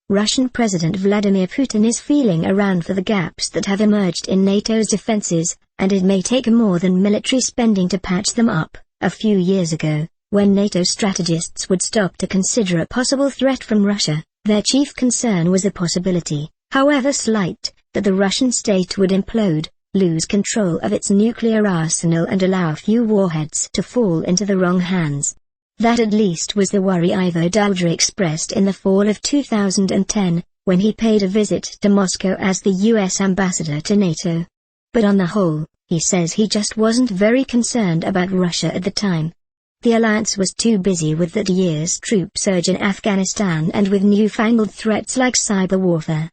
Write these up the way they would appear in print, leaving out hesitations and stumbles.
Russian President Vladimir Putin is feeling around for the gaps that have emerged in NATO's defenses, and it may take more than military spending to patch them up. A few years ago, when NATO strategists would stop to consider a possible threat from Russia, their chief concern was the possibility, however slight, that the Russian state would implode, lose control of its nuclear arsenal and allow a few warheads to fall into the wrong hands. That at least was the worry Ivo Daldra expressed in the fall of 2010, when he paid a visit to Moscow as the U.S. ambassador to NATO. But on the whole, he says he just wasn't very concerned about Russia at the time. The alliance was too busy with that year's troop surge in Afghanistan and with newfangled threats like cyber warfare.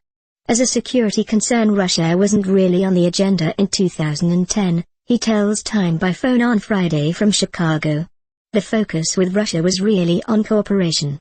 As a security concern, Russia wasn't really on the agenda in 2010, he tells Time by Phone on Friday from Chicago. The focus with Russia was really on cooperation.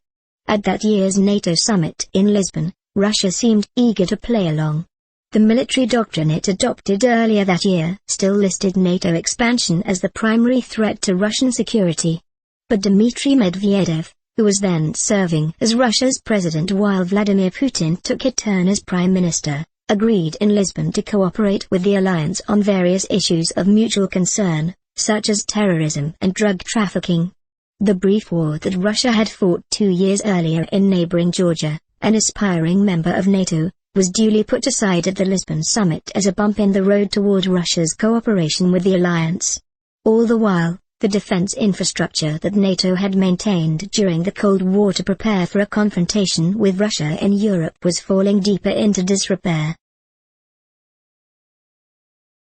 At that year's NATO summit in Lisbon, Russia seemed eager to play along. The military doctrine it adopted earlier that year still listed NATO expansion as the primary threat to Russian security. But Dmitry Medvedev, who was then serving as Russia's president while Vladimir Putin took a turn as prime minister, agreed in Lisbon to cooperate with the alliance on various issues of mutual concern, such as terrorism and drug trafficking. The brief war that Russia had fought 2 years earlier in neighboring Georgia, an aspiring member of NATO, was duly put aside at the Lisbon summit as a bump in the road toward Russia's cooperation with the alliance. All the while, the defense infrastructure that NATO had maintained during the Cold War to prepare for a confrontation with Russia in Europe was falling deeper into disrepair.